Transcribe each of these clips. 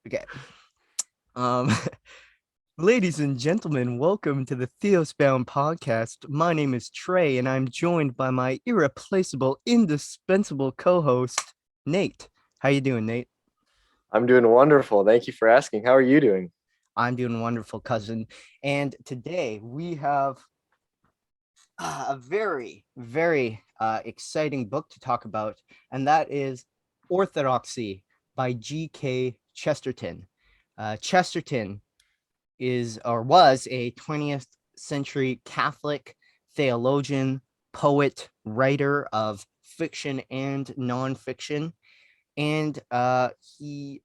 Okay. Um, Ladies and gentlemen, welcome to the Theosbound podcast. My name is Trey, and I'm joined by my irreplaceable, indispensable co-host, Nate. How you doing, Nate? I'm doing wonderful. Thank you for asking. How are you doing? I'm doing wonderful, cousin. And today we have a very, very exciting book to talk about, and that is Orthodoxy by G.K. Chesterton. Chesterton is or was a 20th century Catholic theologian, poet, writer of fiction and nonfiction. And he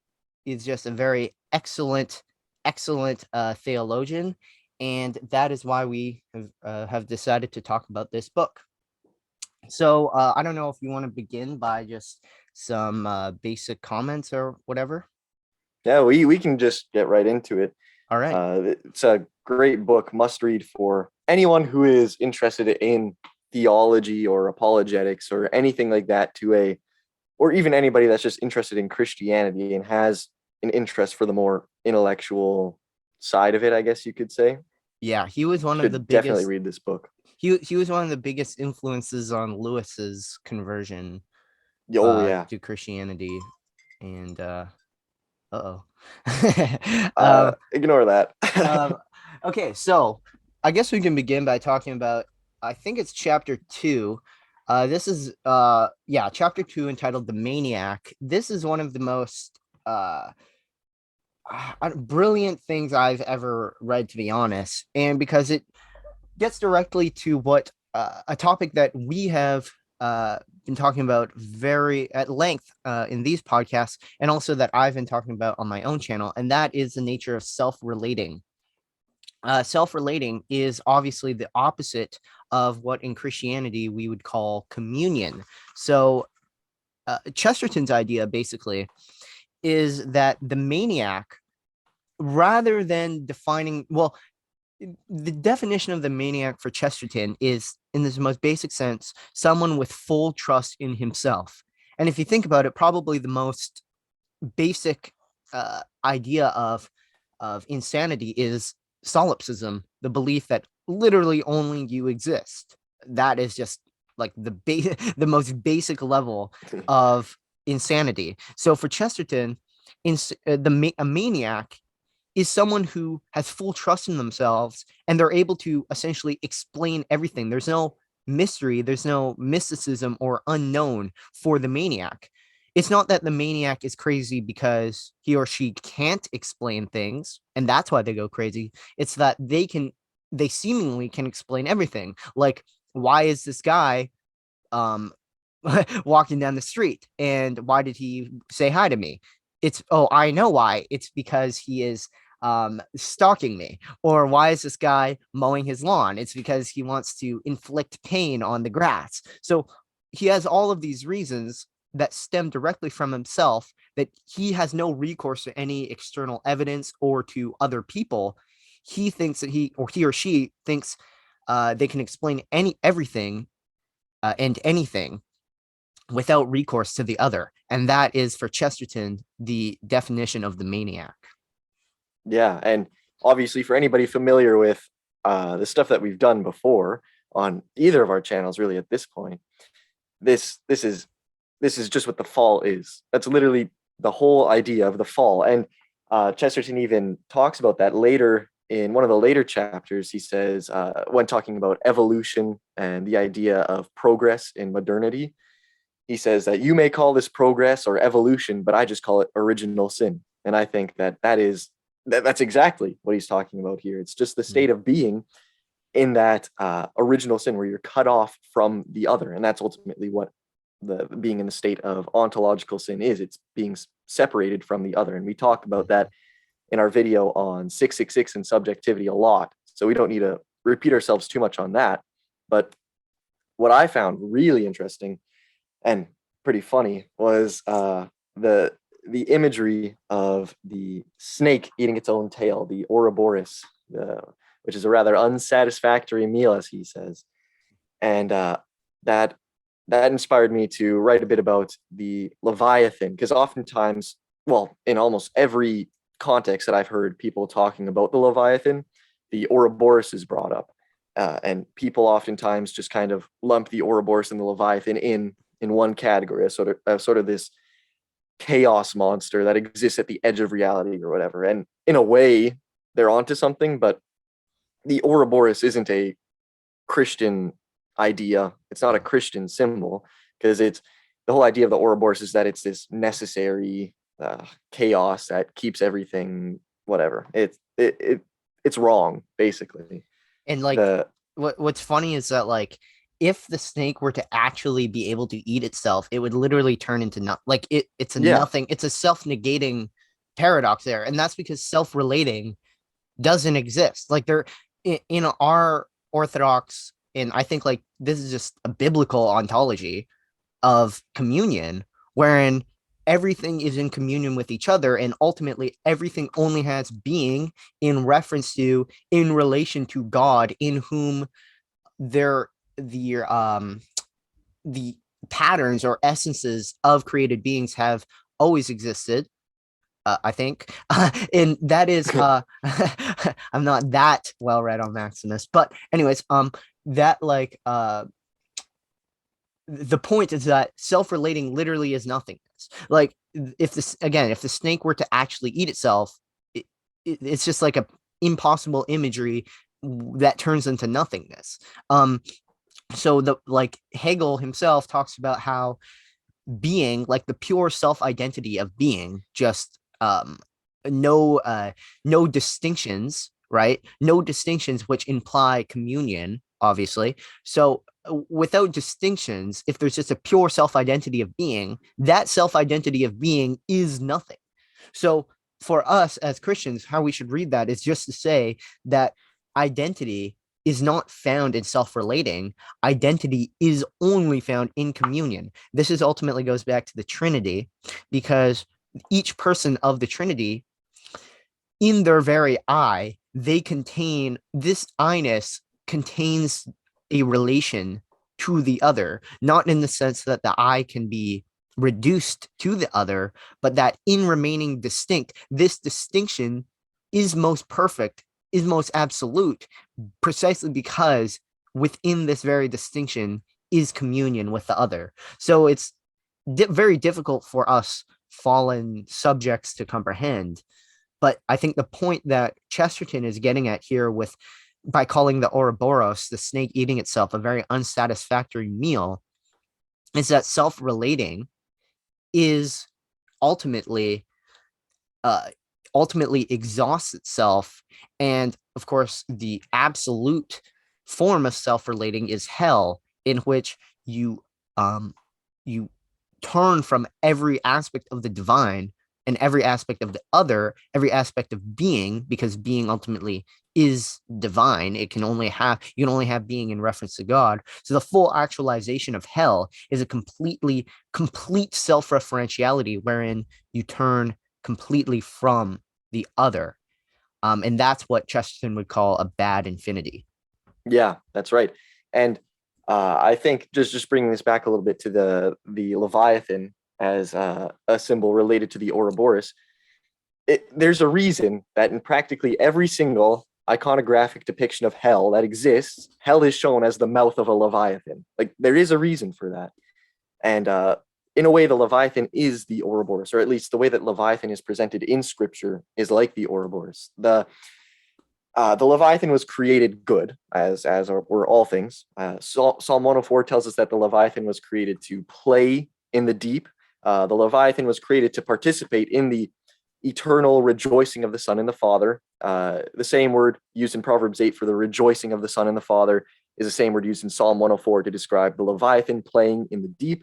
is just a very excellent theologian. And that is why we have decided to talk about this book. So I don't know if you want to begin by just some basic comments or whatever. Yeah, we can just get right into it. All right. It's a great book, must read for anyone who is interested in theology or apologetics or anything like that or even anybody that's just interested in Christianity and has an interest for the more intellectual side of it, I guess you could say. Yeah, he was one of the Should definitely biggest read this book. he was one of the biggest influences on Lewis's conversion Oh yeah. to Christianity. And uh-oh. Ignore that. um okay, so I guess we can begin by talking about, I think it's chapter 2. This is yeah, chapter 2, entitled The Maniac. This is one of the most brilliant things I've ever read, to be honest, and because it gets directly to what a topic that we have been talking about very at length in these podcasts, and also that I've been talking about on my own channel, and that is the nature of self-relating. Self-relating is obviously the opposite of what in Christianity we would call communion. So Chesterton's idea basically is that the maniac, rather than defining, well, the definition of the maniac for Chesterton is, in this most basic sense, someone with full trust in himself. And if you think about it, probably the most basic idea of insanity is solipsism, the belief that literally only you exist. That is just like the most basic level of insanity. So for Chesterton, a maniac is someone who has full trust in themselves, and they're able to essentially explain everything. There's no mystery, there's no mysticism or unknown for the maniac. It's not that the maniac is crazy because he or she can't explain things and that's why they go crazy. It's that they seemingly can explain everything. Like, why is this guy um walking down the street, and why did he say hi to me? It's, oh, I know why. It's because he is stalking me. Or why is this guy mowing his lawn? It's because he wants to inflict pain on the grass. So he has all of these reasons that stem directly from himself, that he has no recourse to any external evidence or to other people. He thinks that he or she thinks they can explain everything and anything without recourse to the other. And that is, for Chesterton, the definition of the maniac. Yeah, and obviously for anybody familiar with the stuff that we've done before on either of our channels, really at this point, this this is this is just what the fall is. That's literally the whole idea of the fall. And Chesterton even talks about that later in one of the later chapters. He says, when talking about evolution and the idea of progress in modernity, he says that you may call this progress or evolution, but I just call it original sin. And I think that's exactly what he's talking about here. It's just the Mm. state of being in that original sin where you're cut off from the other. And that's ultimately what the being in the state of ontological sin is. It's being separated from the other. And we talked about that in our video on 666 and subjectivity a lot. So we don't need to repeat ourselves too much on that. But what I found really interesting and pretty funny was the the imagery of the snake eating its own tail, the Ouroboros, which is a rather unsatisfactory meal, as he says, and that that inspired me to write a bit about the Leviathan, because oftentimes well, in almost every context that I've heard people talking about the Leviathan, the Ouroboros is brought up. And people oftentimes just kind of lump the Ouroboros and the Leviathan in one category, as sort of this chaos monster that exists at the edge of reality or whatever. And in a way, they're onto something, but the Ouroboros isn't a Christian idea. It's not a Christian symbol, because it's the whole idea of the Ouroboros is that it's this necessary chaos that keeps everything whatever. It's wrong, basically. And like The what's funny is that like if the snake were to actually be able to eat itself, it would literally turn into not like it's a Yeah. nothing, it's a self-negating paradox there. And that's because self-relating doesn't exist. Like there in our Orthodox, and I think like this is just a biblical ontology of communion, wherein everything is in communion with each other, and ultimately everything only has being in reference to, in relation to God, in whom there the patterns or essences of created beings have always existed. I think, and that is, I'm not that well read on Maximus, but anyways, that like, the point is that self-relating literally is nothingness. Like, if this again, if the snake were to actually eat itself, it's just like a impossible imagery that turns into nothingness. So the like Hegel himself talks about how being, like the pure self-identity of being, just no no distinctions, right? No distinctions which imply communion, obviously. So without distinctions, if there's just a pure self-identity of being, that self-identity of being is nothing. So for us as Christians, how we should read that is just to say that identity is not found in self-relating. Identity is only found in communion. This is ultimately goes back to the Trinity, because each person of the Trinity, in their very I, they contain this I-ness contains a relation to the other, not in the sense that the I can be reduced to the other, but that in remaining distinct, this distinction is most perfect, is most absolute, precisely because within this very distinction is communion with the other. So it's very difficult for us fallen subjects to comprehend. But I think the point that Chesterton is getting at here with by calling the Ouroboros, the snake eating itself, a very unsatisfactory meal, is that self-relating is ultimately uh, ultimately exhausts itself. And of course, the absolute form of self-relating is hell, in which um you turn from every aspect of the divine and every aspect of the other, every aspect of being, because being ultimately is divine. It can only have you can only have being in reference to God. So the full actualization of hell is a complete self-referentiality, wherein you turn completely from the other. And that's what Chesterton would call a bad infinity. Yeah, that's right. And I think just bringing this back a little bit to the Leviathan as a symbol related to the Ouroboros, there's a reason that in practically every single iconographic depiction of hell that exists, hell is shown as the mouth of a Leviathan. Like there is a reason for that. And in a way, the Leviathan is the Ouroboros, or at least the way that Leviathan is presented in Scripture is like the Ouroboros. The Leviathan was created good, as were all things. Psalm 104 tells us that the Leviathan was created to play in the deep. The Leviathan was created to participate in the eternal rejoicing of the Son and the Father. The same word used in Proverbs 8 for the rejoicing of the Son and the Father is the same word used in Psalm 104 to describe the Leviathan playing in the deep.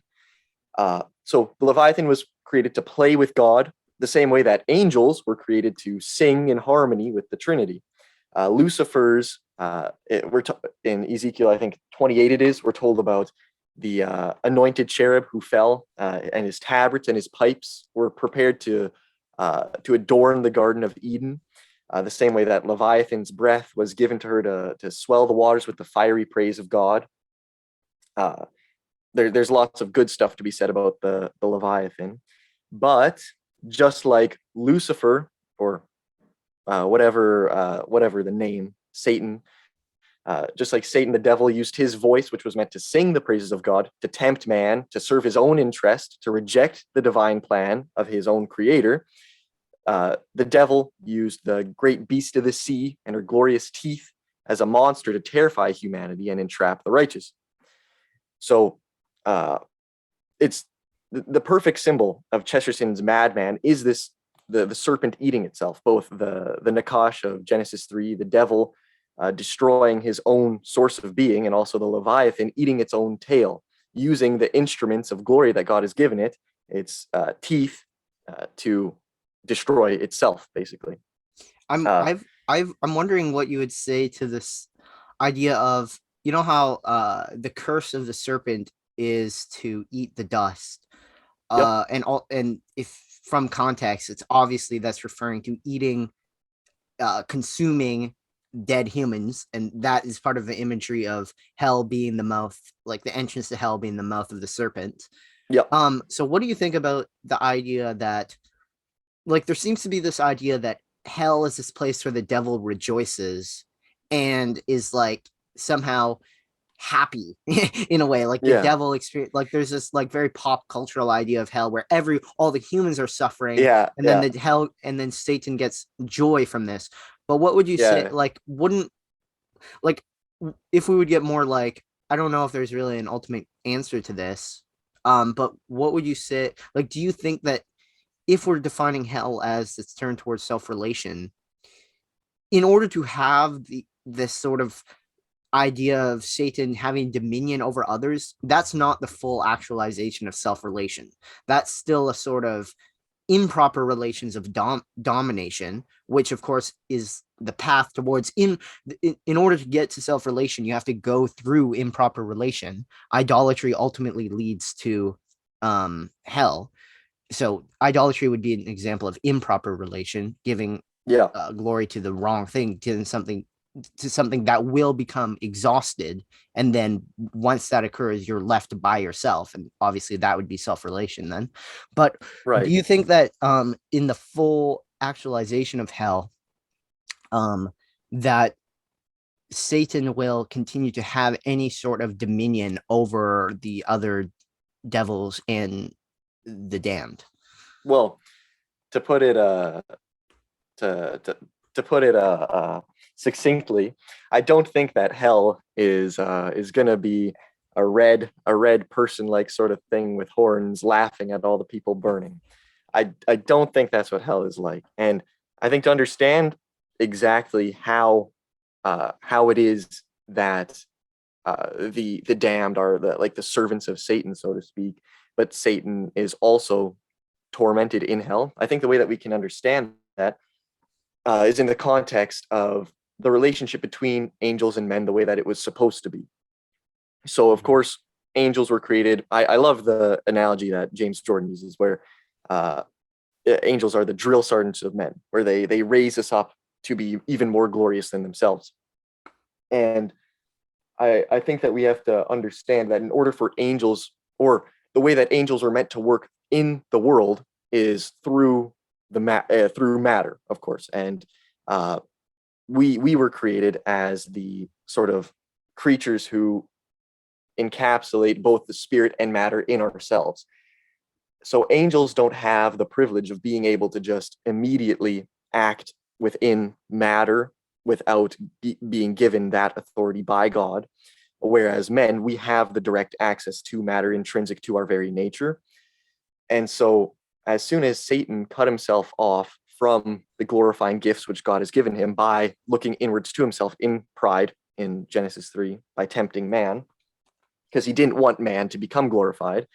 So the Leviathan was created to play with God, the same way that angels were created to sing in harmony with the Trinity. Lucifer's, in Ezekiel, I think 28 it is, we're told about the anointed cherub who fell, and his tabrets and his pipes were prepared to adorn the Garden of Eden. The same way that Leviathan's breath was given to her to swell the waters with the fiery praise of God. There's lots of good stuff to be said about the Leviathan, but just like Lucifer, or whatever the name, Satan, just like Satan, the devil used his voice, which was meant to sing the praises of God, to tempt man, to serve his own interest, to reject the divine plan of his own creator. The devil used the great beast of the sea and her glorious teeth as a monster to terrify humanity and entrap the righteous. So it's the perfect symbol of Chesterton's madman is this the serpent eating itself, both the Nakash of Genesis 3, the devil destroying his own source of being, and also the Leviathan eating its own tail, using the instruments of glory that God has given it, its teeth, to destroy itself, basically. Uh, I'm wondering what you would say to this idea of, you know how the curse of the serpent is to eat the dust. yep. And if from context, it's obviously that's referring to eating, consuming dead humans, and that is part of the imagery of hell being the mouth, like the entrance to hell being the mouth of the serpent. Yep. So what do you think about the idea that, like, there seems to be this idea that hell is this place where the devil rejoices and is like somehow happy in a way, like the Yeah. devil experience, like there's this like very pop cultural idea of hell where every all the humans are suffering, Yeah. and then Yeah. the hell, and then Satan gets joy from this. But what would you say, Yeah. like, wouldn't, like, if we would get more, like, I don't know if there's really an ultimate answer to this, but what would you say, like, do you think that if we're defining hell as its turn towards self-relation, in order to have this sort of idea of Satan having dominion over others, that's not the full actualization of self-relation. That's still a sort of improper relations of domination, which of course is the path towards, in order to get to self-relation, you have to go through improper relation. Idolatry ultimately leads to hell. So idolatry would be an example of improper relation, giving Yeah. glory to the wrong thing, to something that will become exhausted, and then once that occurs, you're left by yourself, and obviously that would be self-relation then. But do Right. you think that in the full actualization of hell, that Satan will continue to have any sort of dominion over the other devils and the damned? Well, to put it to to put it succinctly, I don't think that hell is gonna be a red person like sort of thing with horns laughing at all the people burning. I don't think that's what hell is like, and I think to understand exactly how it is that the damned are the servants of Satan, so to speak, but Satan is also tormented in hell. I think the way that we can understand that is in the context of the relationship between angels and men, the way that it was supposed to be. So, of course, angels were created. I love the analogy that James Jordan uses, where uh, angels are the drill sergeants of men, where they raise us up to be even more glorious than themselves. And I think that we have to understand that in order for angels, or the way that angels are meant to work in the world, is through through matter, of course. And uh, we were created as the sort of creatures who encapsulate both the spirit and matter in ourselves. So angels don't have the privilege of being able to just immediately act within matter without being given that authority by God. Whereas men, we have the direct access to matter intrinsic to our very nature. And so, as soon as Satan cut himself off from the glorifying gifts which God has given him by looking inwards to himself in pride in Genesis 3, by tempting man, because he didn't want man to become glorified,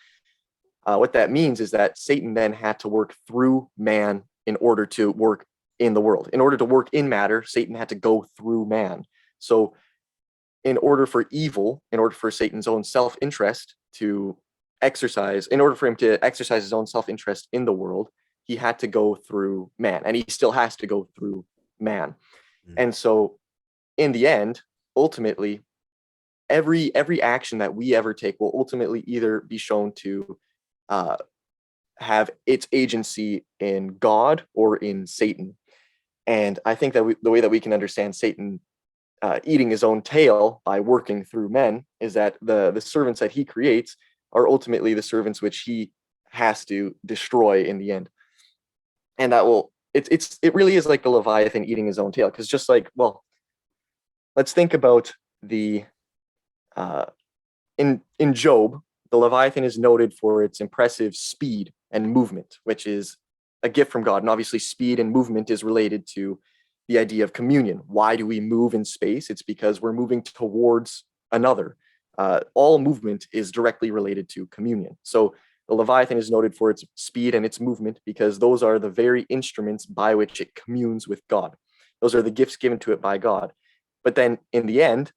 what that means is that Satan then had to work through man in order to work in the world. In order to work in matter, Satan had to go through man. So, in order for evil, in order for Satan's own self interest to exercise, in order for him to exercise his own self interest in the world, he had to go through man, and he still has to go through man. Mm. And so, in the end, ultimately, every action that we ever take will ultimately either be shown to uh, have its agency in God or in Satan. And I think that the way that we can understand Satan eating his own tail by working through men is that the servants that he creates are ultimately the servants which he has to destroy in the end. And that will it really is like the Leviathan eating his own tail, because just like, well, let's think about the uh, in Job, the Leviathan is noted for its impressive speed and movement, which is a gift from God. And obviously, speed and movement is related to the idea of communion. Why do we move in space? It's because we're moving towards another. All movement is directly related to communion. So the Leviathan is noted for its speed and its movement because those are the very instruments by which it communes with God. Those are the gifts given to it by God. But then in the end,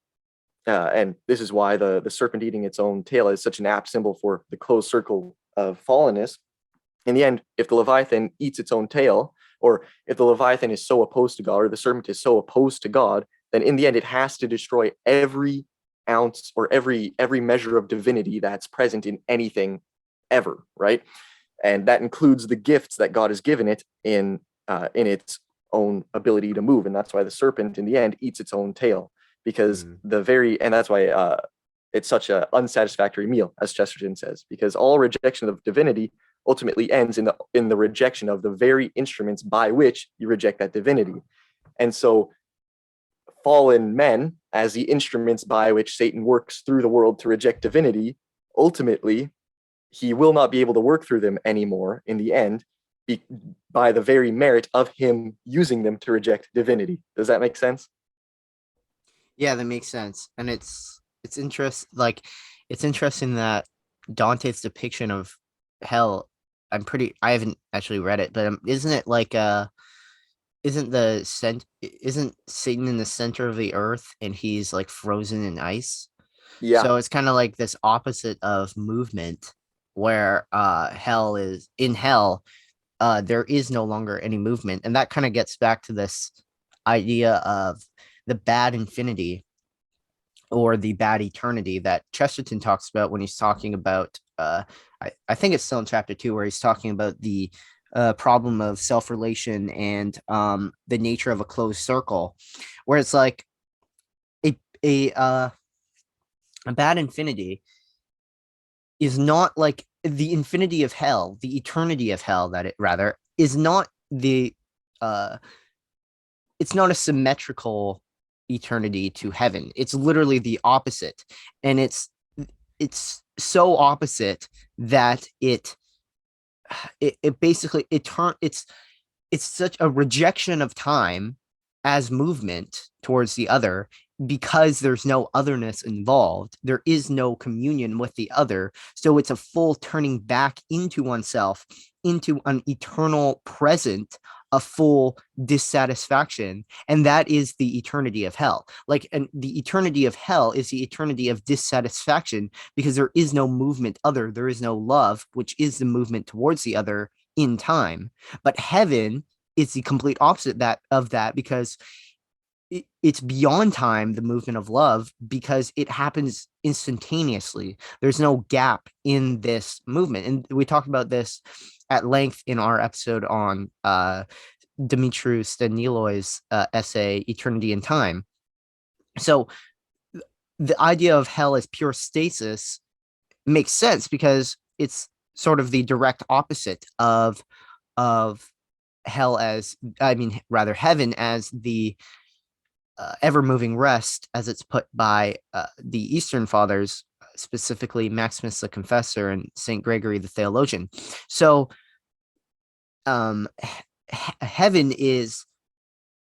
and this is why the serpent eating its own tail is such an apt symbol for the closed circle of fallenness. In the end, if the Leviathan eats its own tail, or if the Leviathan is so opposed to God, or the serpent is so opposed to God, then in the end it has to destroy every ounce or every measure of divinity that's present in anything ever, right? And that includes the gifts that God has given it in its own ability to move. And that's why the serpent in the end eats its own tail, because and that's why it's such an unsatisfactory meal, as Chesterton says, because all rejection of divinity ultimately ends in the rejection of the very instruments by which you reject that divinity. And so fallen men, as the instruments by which Satan works through the world to reject divinity, ultimately he will not be able to work through them anymore in the end, by the very merit of him using them to reject divinity. Does that make sense? Yeah, that makes sense. And it's interesting that Dante's depiction of hell, I haven't actually read it, but isn't it like isn't Satan in the center of the earth and he's like frozen in ice? Yeah. So it's kind of like this opposite of movement where hell there is no longer any movement. And that kind of gets back to this idea of the bad infinity or the bad eternity that Chesterton talks about when he's talking about I think it's still in chapter 2 where he's talking about the problem of self-relation and the nature of a closed circle, where it's like a a uh, a bad infinity is not like the infinity of hell, the eternity of hell, that it rather is not the uh it's not a symmetrical eternity to heaven. It's literally the opposite. And it's so opposite that it basically it's such a rejection of time as movement towards the other, because there's no otherness involved. There is no communion with the other. So it's a full turning back into oneself, into an eternal present, a full dissatisfaction. And that is the eternity of hell. Like, and the eternity of hell is the eternity of dissatisfaction because there is no movement other. There is no love, which is the movement towards the other in time. But heaven is the complete opposite that because it's beyond time, the movement of love, because it happens instantaneously. There's no gap in this movement. And we talked about this at length in our episode on Dumitru Staniloy's essay, Eternity and Time. So the idea of hell as pure stasis makes sense because it's sort of the direct opposite of hell as, I mean, rather heaven as the ever moving rest, as it's put by the Eastern Fathers, specifically Maximus the Confessor and St. Gregory the Theologian. So heaven is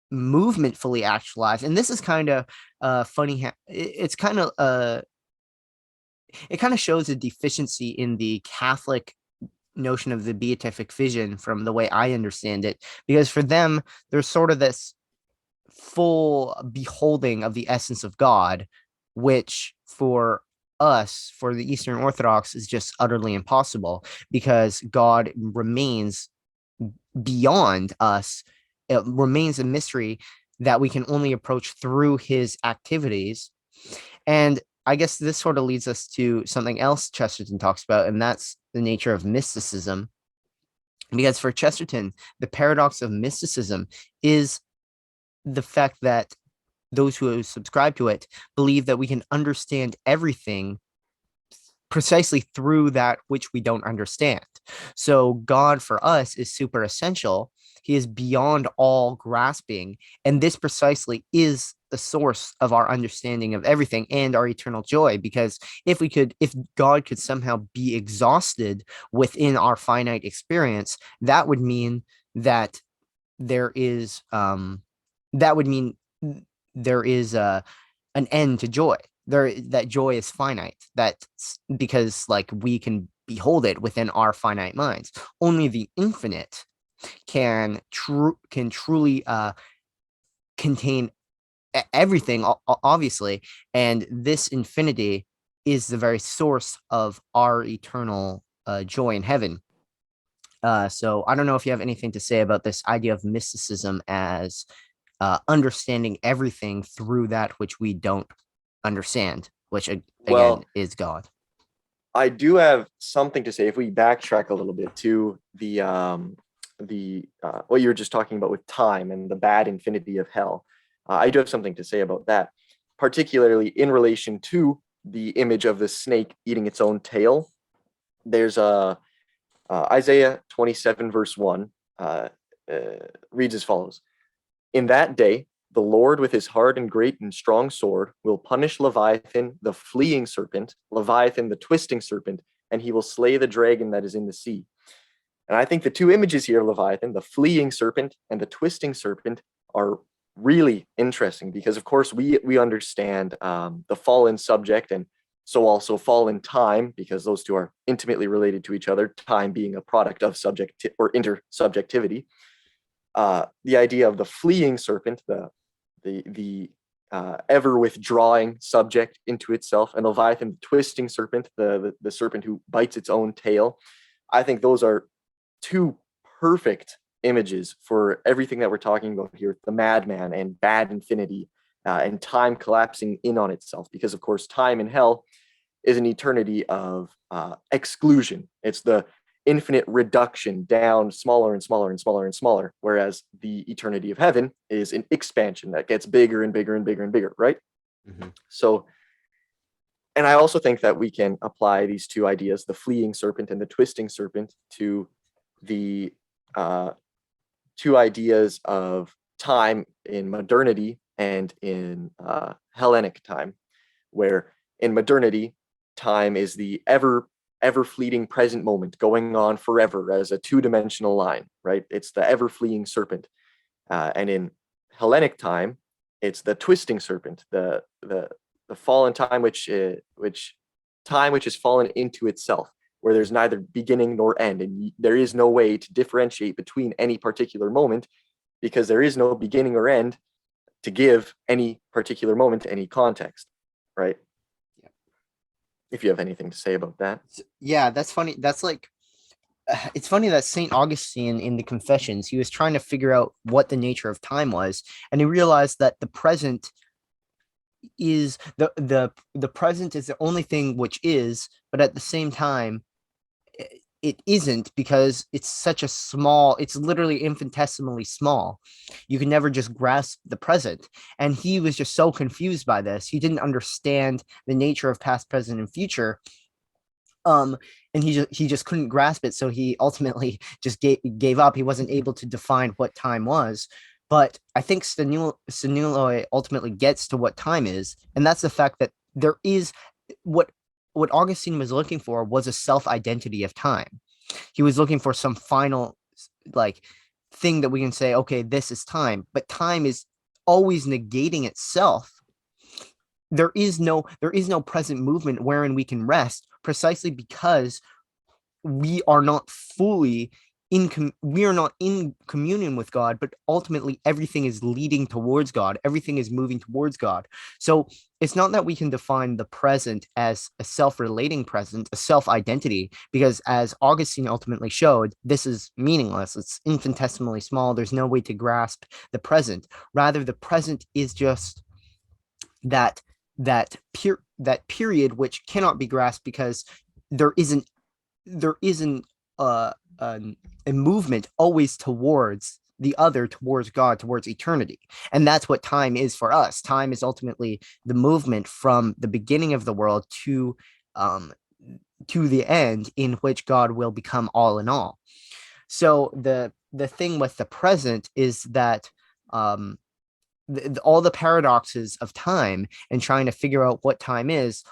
movement fully actualized. And this is kind of funny. It kind of shows a deficiency in the Catholic notion of the beatific vision from the way I understand it, because for them, there's sort of this full beholding of the essence of God, which for us, for the Eastern Orthodox, is just utterly impossible because God remains beyond us. It remains a mystery that we can only approach through his activities. And I guess this sort of leads us to something else Chesterton talks about, and that's the nature of mysticism. Because for Chesterton, the paradox of mysticism is the fact that those who subscribe to it believe that we can understand everything precisely through that which we don't understand. So God for us is super essential. He is beyond all grasping. And this precisely is the source of our understanding of everything and our eternal joy. Because if God could somehow be exhausted within our finite experience, that would mean that there is, that would mean there is an end to joy. That joy is finite. That's because like we can behold it within our finite minds. Only the infinite can truly contain everything, obviously, and this infinity is the very source of our eternal joy in heaven. So I don't know if you have anything to say about this idea of mysticism as understanding everything through that which we don't understand, which again Well, is God. I do have something to say if we backtrack a little bit to the what you were just talking about with time and the bad infinity of hell. I do have something to say about that, particularly in relation to the image of the snake eating its own tail. There's a Isaiah 27 verse 1 uh, uh, reads as follows: In that day, the Lord with his hard and great and strong sword will punish Leviathan, the fleeing serpent, Leviathan, the twisting serpent, and he will slay the dragon that is in the sea. And I think the two images here, Leviathan, the fleeing serpent and the twisting serpent, are really interesting because, of course, we understand the fallen subject and so also fallen time, because those two are intimately related to each other, time being a product of subject or intersubjectivity. The idea of the fleeing serpent, the ever withdrawing subject into itself, and Leviathan, the twisting serpent, the serpent who bites its own tail. I think those are two perfect images for everything that we're talking about here: the madman and bad infinity, and time collapsing in on itself. Because, of course, time in hell is an eternity of exclusion. It's the infinite reduction down, smaller and smaller and smaller and smaller, whereas the eternity of heaven is an expansion that gets bigger and bigger and bigger and bigger, right? Mm-hmm. So, and I also think that we can apply these two ideas, the fleeing serpent and the twisting serpent, to the two ideas of time in modernity and in Hellenic time, where in modernity, time is the ever fleeting present moment going on forever as a two-dimensional line, right? It's the ever fleeing serpent. And in Hellenic time, it's the twisting serpent, the fallen time, which time which has fallen into itself, where there's neither beginning nor end, and there is no way to differentiate between any particular moment because there is no beginning or end to give any particular moment any context, right? Yeah. If you have anything to say about that. Yeah, that's funny. That's like it's funny that Saint Augustine in the Confessions, he was trying to figure out what the nature of time was, and he realized that the present is the present is the only thing which is, but at the same time it isn't, because it's such a small, it's literally infinitesimally small. You can never just grasp the present. And he was just so confused by this. He didn't understand the nature of past, present, and future. Um, and he just couldn't grasp it. So he ultimately just gave up. He wasn't able to define what time was. But I think Stanuloi ultimately gets to what time is, and that's the fact that there is what what Augustine was looking for was a self identity of time. He was looking for some final like thing that we can say, okay, this is time, but time is always negating itself. There is no present movement wherein we can rest, precisely because we are not fully we are not in communion with God, but ultimately everything is leading towards God. Everything is moving towards God. So it's not that we can define the present as a self-relating present, a self-identity, because as Augustine ultimately showed, this is meaningless. It's infinitesimally small. There's no way to grasp the present. Rather, the present is just that that period which cannot be grasped because there isn't there isn't a movement always towards the other, towards God, towards eternity. And that's what time is for us. Time is ultimately the movement from the beginning of the world um, to the end, in which God will become all in all. So the thing with the present is that um, all the paradoxes of time and trying to figure out what time is,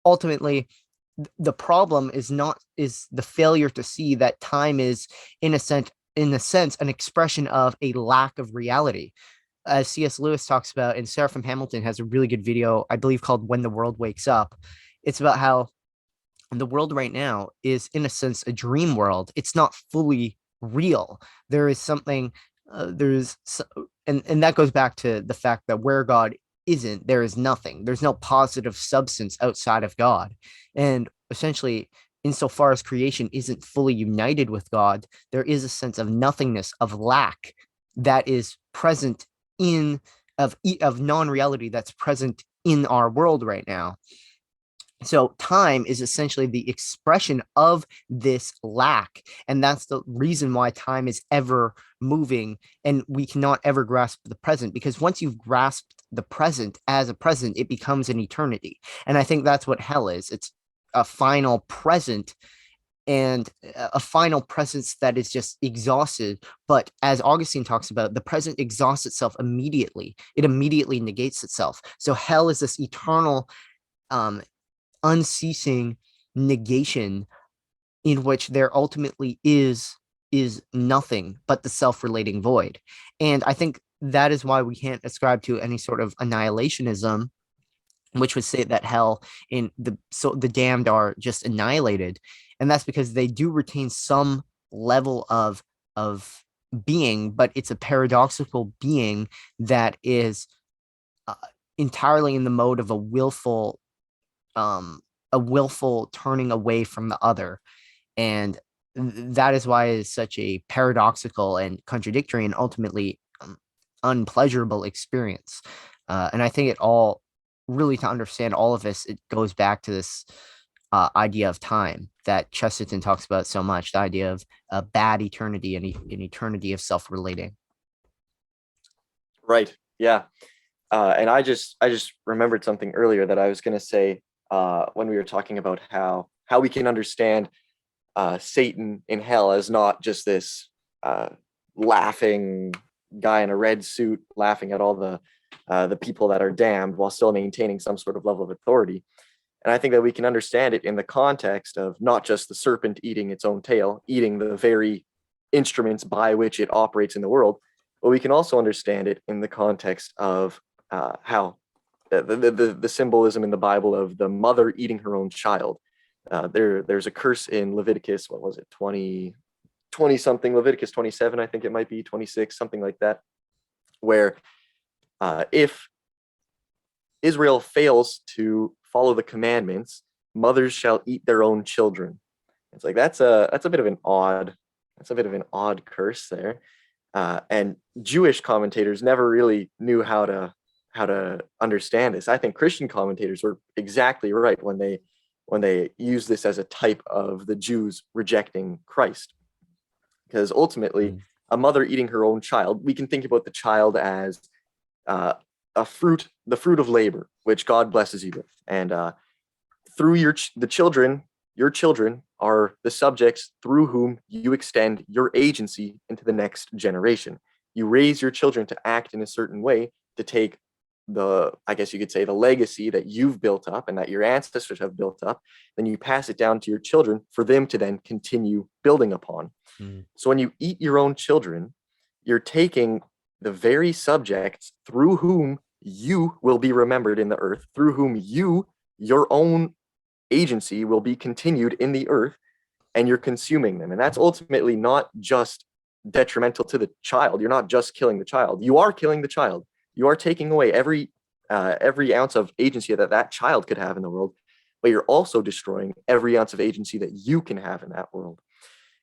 ultimately the problem is the failure to see that time is in a sense an expression of a lack of reality. As C.S. Lewis talks about, and Seraphim Hamilton has a really good video, I believe, called When the World Wakes Up. It's about how the world right now is, in a sense, a dream world. It's not fully real. There is something, there's, and that goes back to the fact that where God isn't, there is nothing. There's no positive substance outside of God. And essentially, insofar as creation isn't fully united with God, there is a sense of nothingness, of lack that is present in, of non-reality that's present in our world right now. So time is essentially the expression of this lack. And that's the reason why time is ever moving and we cannot ever grasp the present, because once you've grasped the present as a present, it becomes an eternity. And I think that's what hell is. It's a final present, and a final presence that is just exhausted. But as Augustine talks about, the present exhausts itself immediately. It immediately negates itself. So hell is this eternal, um, unceasing negation in which there ultimately is nothing but the self-relating void. And I think that is why we can't ascribe to any sort of annihilationism, which would say that hell in the damned are just annihilated. And that's because they do retain some level of being, but it's a paradoxical being that is uh, entirely in the mode of um a willful turning away from the other. And that is why it is such a paradoxical and contradictory and ultimately unpleasurable experience. And I think it all really, to understand all of this, it goes back to this idea of time that Chesterton talks about so much, the idea of a bad eternity and an eternity of self-relating. Right. Yeah. And I just remembered something earlier that I was going to say when we were talking about how we can understand Satan in hell as not just this uh, laughing guy in a red suit laughing at all the people that are damned while still maintaining some sort of level of authority. And I think that we can understand it in the context of not just the serpent eating its own tail, eating the very instruments by which it operates in the world, but we can also understand it in the context of how the symbolism in the Bible of the mother eating her own child. There's a curse in Leviticus, what was it, 20 something, Leviticus 27, I think it might be 26, something like that, where if Israel fails to follow the commandments, mothers shall eat their own children. It's like that's a bit of an odd curse there, and Jewish commentators never really knew how to understand this. I think Christian commentators were exactly right when they use this as a type of the Jews rejecting Christ, because ultimately Mm. a mother eating her own child, we can think about the child as uh, the fruit of labor, which God blesses you with, and through your children are the subjects through whom you extend your agency into the next generation. You raise your children to act in a certain way to take I guess you could say, the legacy that you've built up and that your ancestors have built up, then you pass it down to your children for them to then continue building upon. Mm. So when you eat your own children, you're taking the very subjects through whom you will be remembered in the earth, through whom your own agency will be continued in the earth, and you're consuming them. And that's ultimately not just detrimental to the child. You're not just killing the child. You are killing the child. You are taking away every ounce of agency that child could have in the world, but you're also destroying every ounce of agency that you can have in that world.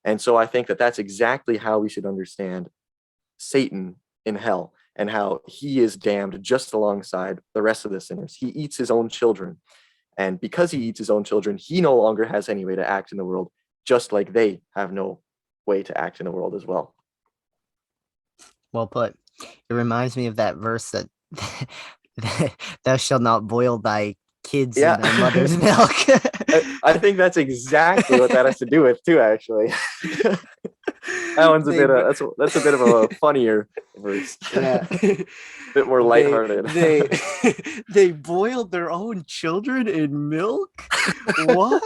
And so I think that that's exactly how we should understand Satan in hell and how he is damned just alongside the rest of the sinners. He eats his own children. And because he eats his own children, he no longer has any way to act in the world, just like they have no way to act in the world as well. Well put. It reminds me of that verse that thou shalt not boil thy kids in Yeah. their mother's milk. I think that's exactly what that has to do with too, actually. That one's a they bit that's a bit of a funnier verse. yeah. Bit more they lighthearted. they they boiled their own children in milk. What?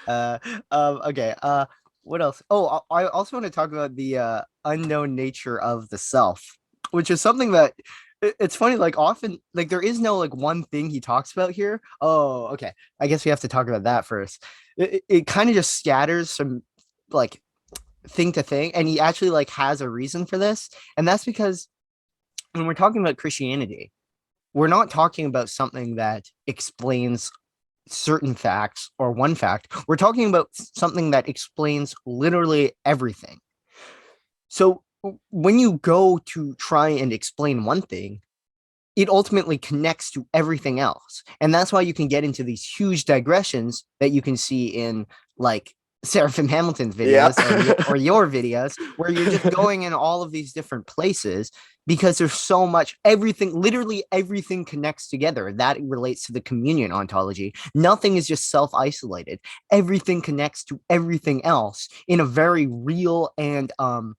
uh okay. What else? Oh, I also want to talk about the unknown nature of the self, which is something that it's funny, like often, like there is no like one thing he talks about here. Oh, okay. I guess we have to talk about that first. It kind of just scatters from like thing to thing, and he actually like has a reason for this, and that's because when we're talking about Christianity, we're not talking about something that explains certain facts or one fact. We're talking about something that explains literally everything. So when you go to try and explain one thing, it ultimately connects to everything else. And that's why you can get into these huge digressions that you can see in like Seraphim Hamilton's Yeah. videos or your videos, where you're just going in all of these different places because there's so much, everything, literally everything connects together. That relates to the communion ontology. Nothing is just self isolated, everything connects to everything else in a very real and um,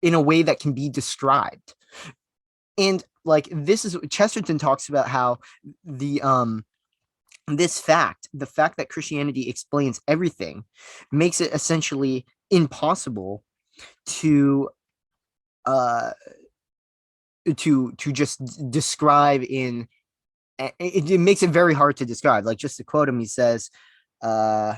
in a way that can be described. And like this is Chesterton talks about how the this fact, the fact that Christianity explains everything, makes it essentially impossible to uh to just describe in it makes it very hard to describe. Like just to quote him, he says, uh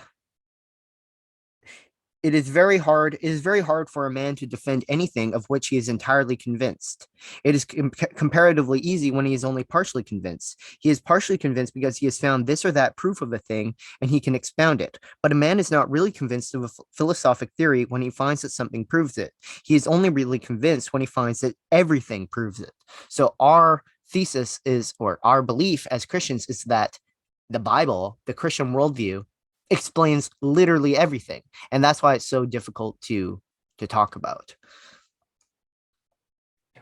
it is very hard for a man to defend anything of which he is entirely convinced. It is comparatively easy when he is only partially convinced. He is partially convinced because he has found this or that proof of a thing and he can expound it. But a man is not really convinced of a philosophic theory when he finds that something proves it. He is only really convinced when he finds that everything proves it. So our thesis is, or our belief as Christians is that the Bible, the Christian worldview, explains literally everything, and that's why it's so difficult to talk about.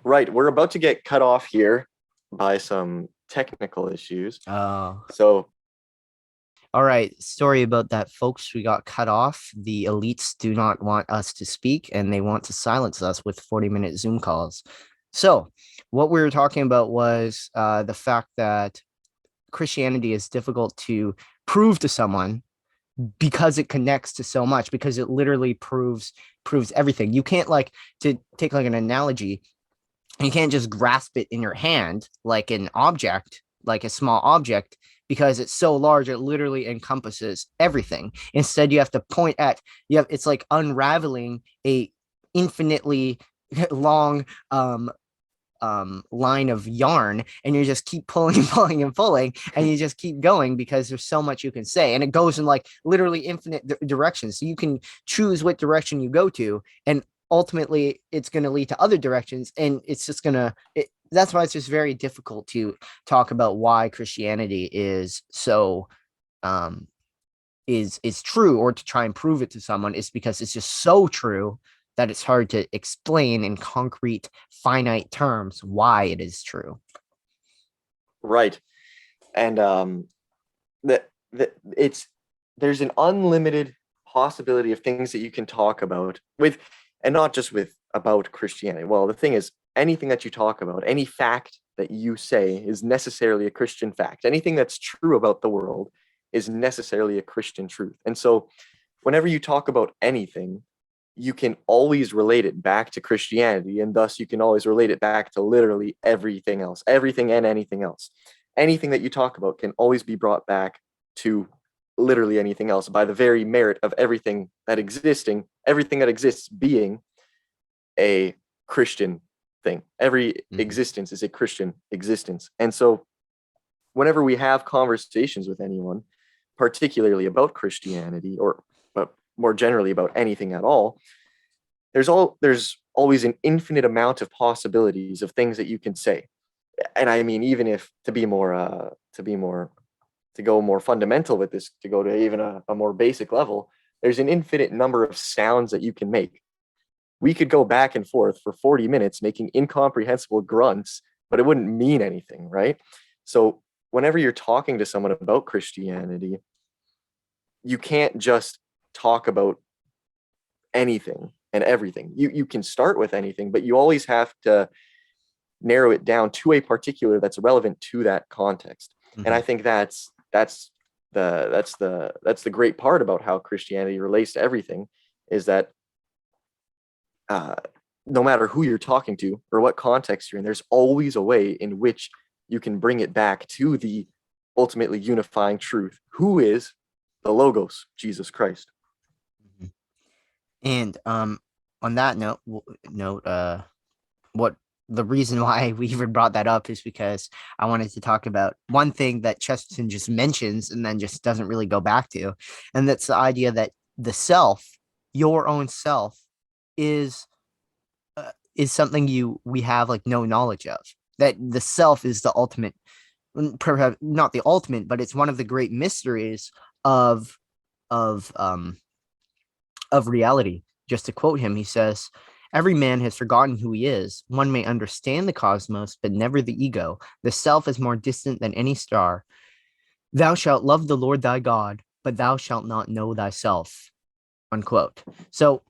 Right. We're about to get cut off here by some technical issues. So, all right, sorry about that, folks. We got cut off. The elites do not want us to speak, and they want to silence us with 40-minute Zoom calls. So, what we were talking about was the fact that Christianity is difficult to prove to someone because it connects to so much, because it literally proves everything. You can't, like, to take like an analogy, you can't just grasp it in your hand like an object, like a small object, because it's so large it literally encompasses everything. Instead, you have to point at, it's like unraveling a infinitely long line of yarn, and you just keep pulling and pulling and pulling, and you just keep going because there's so much you can say, and it goes in like literally infinite directions, so you can choose what direction you go to, and ultimately it's going to lead to other directions, and it's just going to that's why it's just very difficult to talk about why Christianity is so um is true, or to try and prove it to someone, is because it's just so true that it's hard to explain in concrete, finite terms why it is true. right. And that it's there's an unlimited possibility of things that you can talk about with, and not just with about Christianity. Well, the thing is, anything that you talk about, any fact that you say is necessarily a Christian fact. Anything that's true about the world is necessarily a Christian truth. And so whenever you talk about anything, you can always relate it back to Christianity, and thus you can always relate it back to literally everything else, everything and anything else. Anything that you talk about can always be brought back to literally anything else by the very merit of everything that exists being a Christian thing. Every existence is a Christian existence. And so whenever we have conversations with anyone, particularly about Christianity, or but more generally about anything at all, there's always an infinite amount of possibilities of things that you can say. And I mean, even if to be more to go more fundamental with this, to go to even a more basic level, there's an infinite number of sounds that you can make. We could go back and forth for 40 minutes making incomprehensible grunts, but it wouldn't mean anything, right? So whenever you're talking to someone about Christianity, you can't just talk about anything and everything. You can start with anything, but you always have to narrow it down to a particular that's relevant to that context. And Mm-hmm. I think that's the great part about how Christianity relates to everything, is that uh, no matter who you're talking to or what context you're in, there's always a way in which you can bring it back to the ultimately unifying truth, who is the Logos, Jesus Christ. Mm-hmm. And on that what the reason why we even brought that up is because I wanted to talk about one thing that Chesterton just mentions and then just doesn't really go back to, and that's the idea that the self, your own self, is is something we have like no knowledge of. That the self is the ultimate, perhaps not the ultimate, but it's one of the great mysteries of of um of reality. Just to quote him, he says, "Every man has forgotten who he is. One may understand the cosmos, but never the ego. The self is more distant than any star. Thou shalt love the Lord thy God, but thou shalt not know thyself." Unquote. So,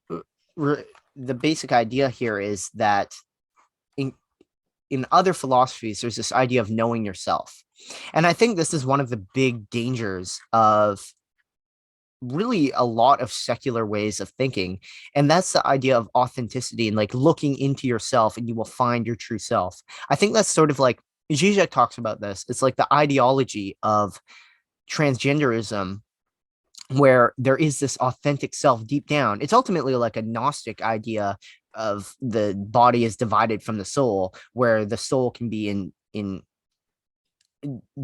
the basic idea here is that in in other philosophies, there's this idea of knowing yourself, and I think this is one of the big dangers of really a lot of secular ways of thinking, and that's the idea of authenticity and like looking into yourself and you will find your true self. I think that's sort of like Zizek talks about this. It's like the ideology of transgenderism, where there is this authentic self deep down. It's ultimately like a Gnostic idea of the body is divided from the soul, where the soul can be in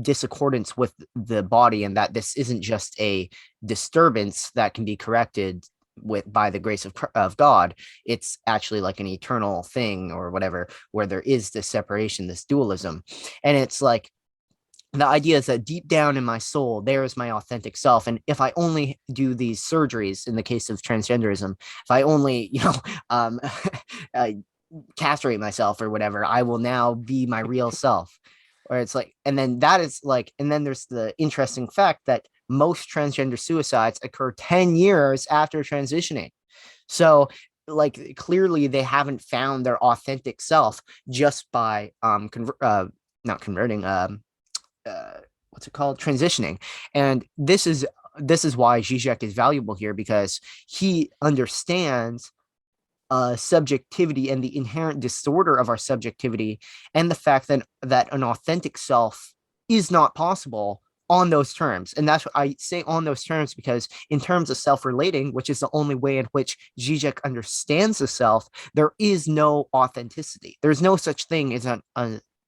disaccordance with the body, and that this isn't just a disturbance that can be corrected with by the grace of God. It's actually like an eternal thing or whatever, where there is this separation, this dualism. And it's like the idea is that deep down in my soul, there is my authentic self. And if I only do these surgeries, in the case of transgenderism, if I only, uh, castrate myself or whatever, I will now be my real self. Or it's like, and then that is like, and then there's the interesting fact that most transgender suicides occur 10 years after transitioning. So, like, clearly they haven't found their authentic self just by not converting, what's it called, transitioning. And this is why Zizek is valuable here, because he understands subjectivity and the inherent disorder of our subjectivity, and the fact that an authentic self is not possible on those terms. And that's what I say, on those terms, because in terms of self-relating, which is the only way in which Zizek understands the self, there is no authenticity. There's no such thing as an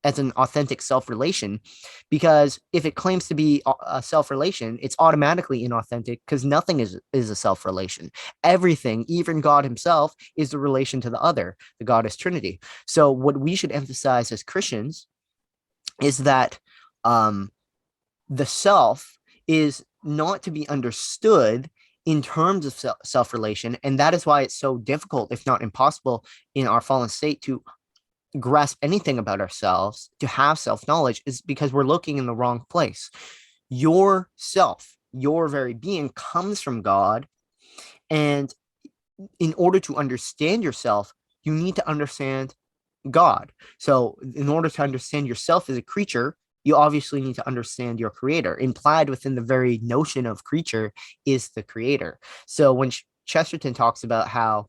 authentic self-relation, because if it claims to be a self-relation, it's automatically inauthentic, because nothing is a self-relation. Everything, even God himself, is the relation to the other. The God is Trinity. So what we should emphasize as Christians is that um, the self is not to be understood in terms of self-relation, and that is why it's so difficult, if not impossible, in our fallen state to grasp anything about ourselves, to have self-knowledge, is because we're looking in the wrong place. Your self, your very being, comes from God, and in order to understand yourself, you need to understand God. So, in order to understand yourself as a creature, you obviously need to understand your creator. Implied within the very notion of creature is the creator. So, when Chesterton talks about how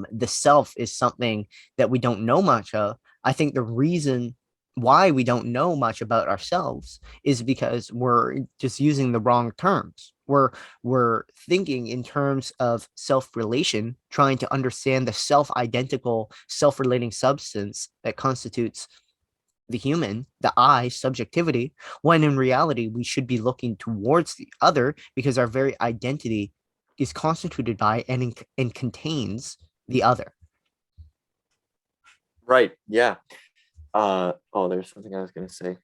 the self is something that we don't know much of, I think the reason why we don't know much about ourselves is because we're just using the wrong terms. We're thinking in terms of self-relation, trying to understand the self-identical, self-relating substance that constitutes the human, the I, subjectivity, when in reality we should be looking towards the other, because our very identity is constituted by and contains the other. Right. Yeah. Oh, there's something I was going to say.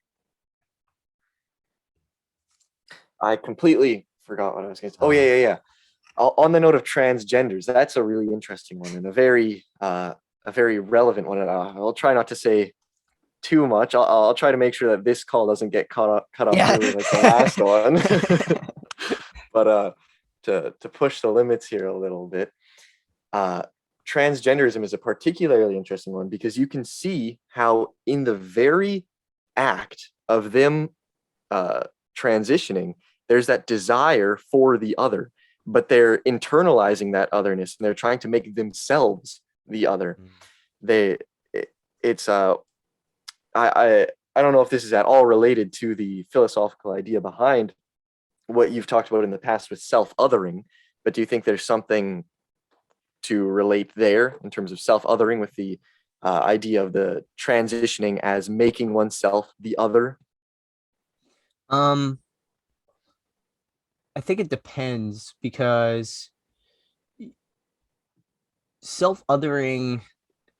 I completely forgot what I was going to say. Oh, Uh, yeah. On the note of transgenders, that's a really interesting one and a very relevant one. I'll try not to say too much. I'll try to make sure that this call doesn't get cut off yeah. early like the last one. But to push the limits here a little bit, uh, transgenderism is a particularly interesting one because you can see how in the very act of them uh, transitioning, there's that desire for the other, but they're internalizing that otherness and they're trying to make themselves the other. They, it's I don't know if this is at all related to the philosophical idea behind what you've talked about in the past with self-othering, but do you think there's something to relate there in terms of self-othering with the idea of the transitioning as making oneself the other? um, I think it depends because self-othering,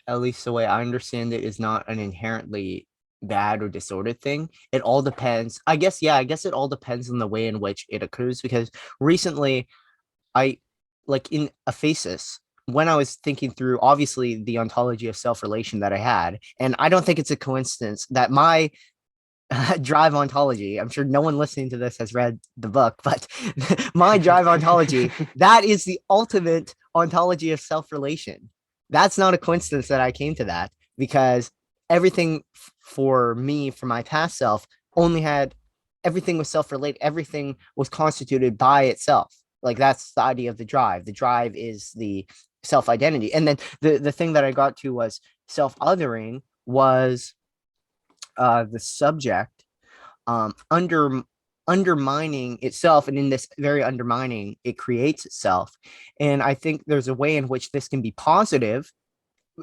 at least the way I understand it, is not an inherently bad or disordered thing. It all depends. I guess, yeah, I guess it all depends on the way in which it occurs because recently I like in aphasis when I was thinking through obviously the ontology of self-relation that I had, and I don't think it's a coincidence that my drive ontology, I'm sure no one listening to this has read the book, but my drive ontology, that is the ultimate ontology of self-relation. That's not a coincidence that I came to that because everything for me, for my past self, only had everything was self-related, everything was constituted by itself. Like that's the idea of the drive. The drive is the self-identity. And then the thing that I got to was self-othering was the subject undermining itself, and in this very undermining it creates itself. And I think there's a way in which this can be positive,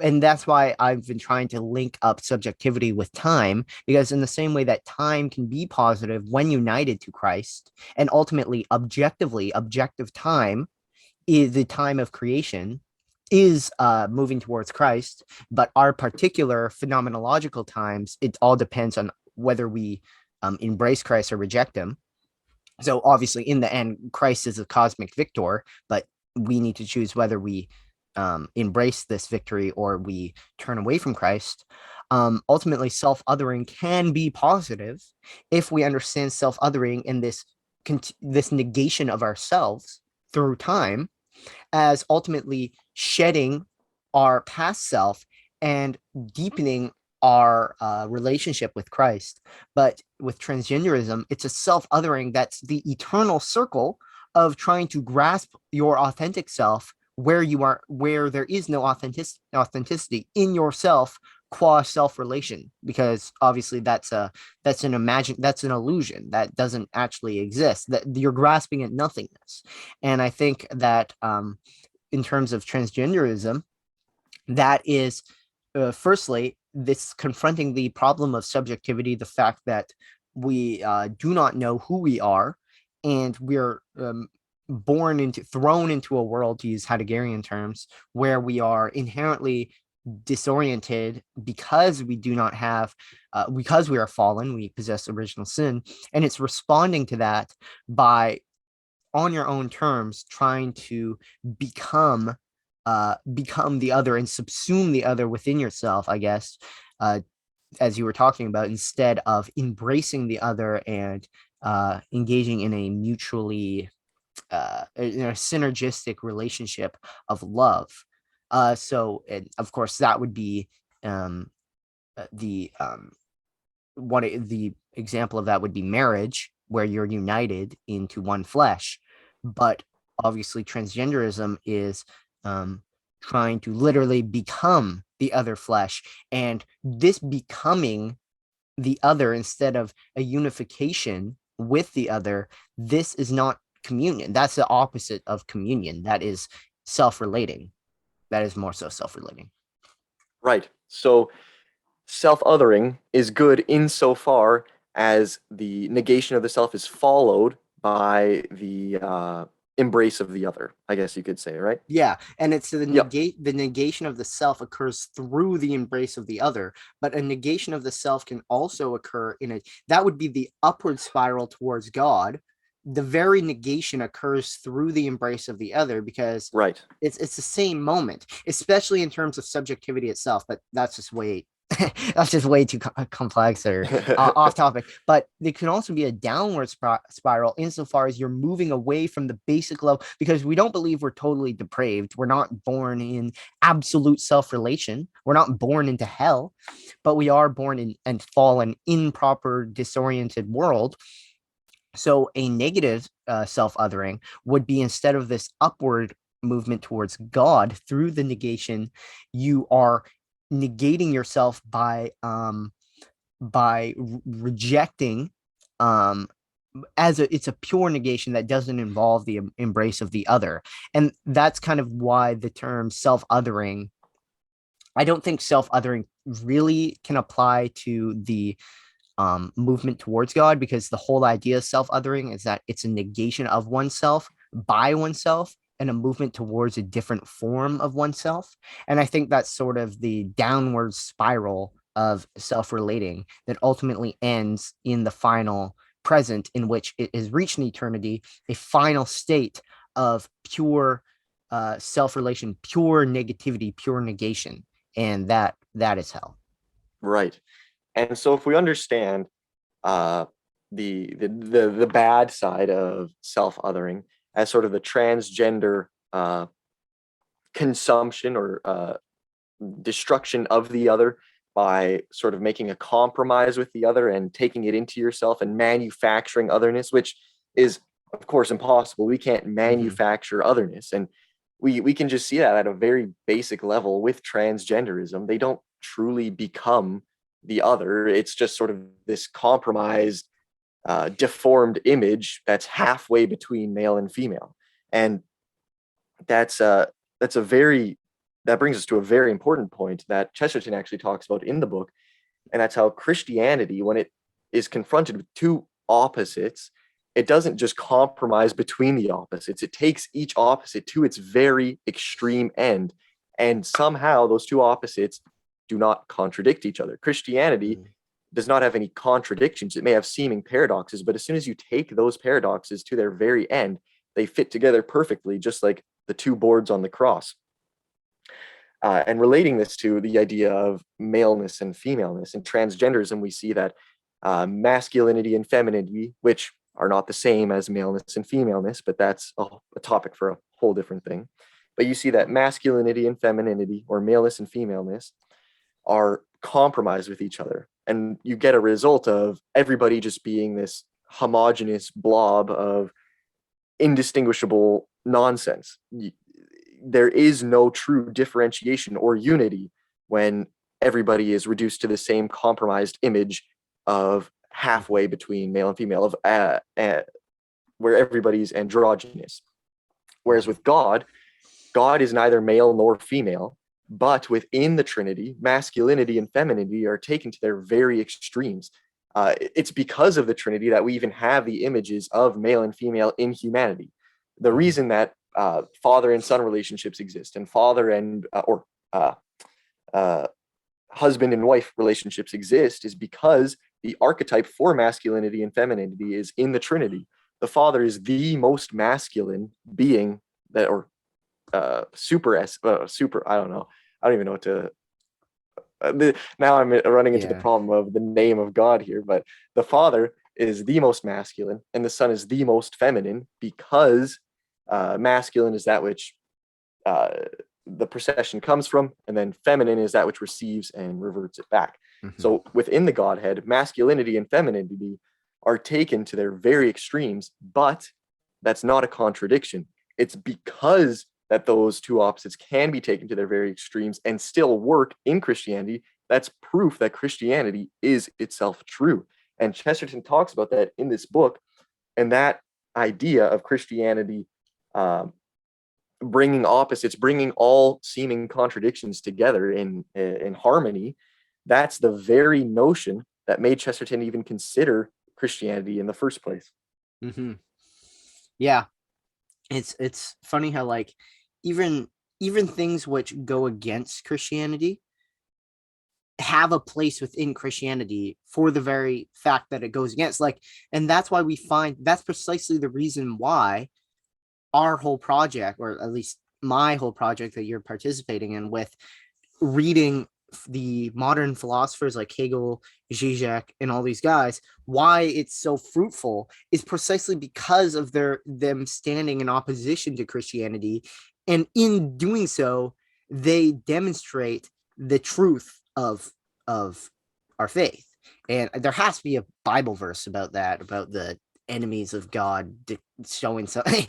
and that's why I've been trying to link up subjectivity with time, because in the same way that time can be positive when united to Christ, and ultimately objectively objective time is the time of creation is moving towards Christ, but our particular phenomenological times, it all depends on whether we embrace Christ or reject him. So obviously, in the end, Christ is a cosmic victor, but we need to choose whether we embrace this victory or we turn away from Christ. Ultimately, self-othering can be positive if we understand self-othering in this negation of ourselves through time as ultimately shedding our past self and deepening our relationship with Christ. But with transgenderism, it's a self othering that's the eternal circle of trying to grasp your authentic self where you are, where there is no authenticity in yourself qua self relation, because obviously that's an illusion that doesn't actually exist, that you're grasping at nothingness. And I think that in terms of transgenderism, that is firstly this confronting the problem of subjectivity, the fact that we do not know who we are, and we're thrown into a world, to use Heideggerian terms, where we are inherently disoriented because we do not have because we are fallen, we possess original sin, and it's responding to that by on your own terms trying to become become the other and subsume the other within yourself, I guess, uh, as you were talking about, instead of embracing the other and engaging in a mutually synergistic relationship of love. So, and of course, that would be um, the the example of that would be marriage, where you're united into one flesh. But obviously, transgenderism is um, trying to literally become the other flesh, and this becoming the other instead of a unification with the other, this is not communion. That's the opposite of communion. That is self-relating. That is more so self-relating. Right. So self-othering is good insofar as the negation of the self is followed by the embrace of the other, I guess you could say, right? Yeah, and it's Yep. the negation of the self occurs through the embrace of the other, but a negation of the self can also occur in a that would be the upward spiral towards God, the very negation occurs through the embrace of the other, because Right. it's the same moment, especially in terms of subjectivity itself. But that's just way that's just way too complex or off topic. But it can also be a downward spiral insofar as you're moving away from the basic level, because we don't believe we're totally depraved. We're not born in absolute self-relation. We're not born into hell, but we are born in and fallen improper, disoriented world. So a negative self-othering would be, instead of this upward movement towards God through the negation, you are negating yourself by rejecting, um it's a pure negation that doesn't involve the embrace of the other. And that's kind of why the term self-othering, I don't think self-othering really can apply to the movement towards God, because the whole idea of self-othering is that it's a negation of oneself by oneself and a movement towards a different form of oneself. And I think that's sort of the downward spiral of self-relating that ultimately ends in the final present, in which it has reached an eternity, a final state of pure self-relation, pure negativity, pure negation. And that is hell. Right. And so if we understand uh, the bad side of self-othering as sort of the transgender consumption or destruction of the other by sort of making a compromise with the other and taking it into yourself and manufacturing otherness, which is of course impossible. We can't Mm-hmm. manufacture otherness, and we can just see that at a very basic level with transgenderism. They don't truly become the other. It's just sort of this compromised, deformed image that's halfway between male and female. And that's that's a very that brings us to a very important point that Chesterton actually talks about in the book, and that's how Christianity, when it is confronted with two opposites, it doesn't just compromise between the opposites. It takes each opposite to its very extreme end, and somehow those two opposites do not contradict each other. Christianity Mm-hmm. does not have any contradictions. It may have seeming paradoxes, but as soon as you take those paradoxes to their very end, they fit together perfectly, just like the two boards on the cross. And relating this to the idea of maleness and femaleness and transgenderism, we see that masculinity and femininity, which are not the same as maleness and femaleness, but that's a topic for a whole different thing. But you see that masculinity and femininity, or maleness and femaleness, are compromised with each other. And you get a result of everybody just being this homogenous blob of indistinguishable nonsense. There is no true differentiation or unity when everybody is reduced to the same compromised image of halfway between male and female, of where everybody's androgynous. Whereas with God, God is neither male nor female, but within the Trinity, masculinity and femininity are taken to their very extremes. It's because of the Trinity that we even have the images of male and female in humanity. The Mm-hmm. reason that father and son relationships exist, and father and or uh, husband and wife relationships exist, is because the archetype for masculinity and femininity is in the Trinity. The father is the most masculine being that, or super. I don't know. I don't even know what to. Now I'm running into the Yeah. problem of the name of God here, but the father is the most masculine and the son is the most feminine, because masculine is that which uh, the procession comes from, and then feminine is that which receives and reverts it back. Mm-hmm. So within the Godhead, masculinity and femininity are taken to their very extremes, but that's not a contradiction. It's because that those two opposites can be taken to their very extremes and still work in Christianity. That's proof that Christianity is itself true. And Chesterton talks about that in this book. And that idea of Christianity bringing opposites, bringing all seeming contradictions together in harmony, that's the very notion that made Chesterton even consider Christianity in the first place. Mm-hmm. Yeah, it's funny how, like, even even things which go against Christianity have a place within Christianity for the very fact that it goes against, like, and that's why we find that's precisely the reason why our whole project, or at least my whole project that you're participating in, with reading the modern philosophers like Hegel, Zizek, and all these guys, why it's so fruitful is precisely because of them standing in opposition to Christianity, and in doing so, they demonstrate the truth of our faith. And there has to be a Bible verse about that, about the enemies of God showing something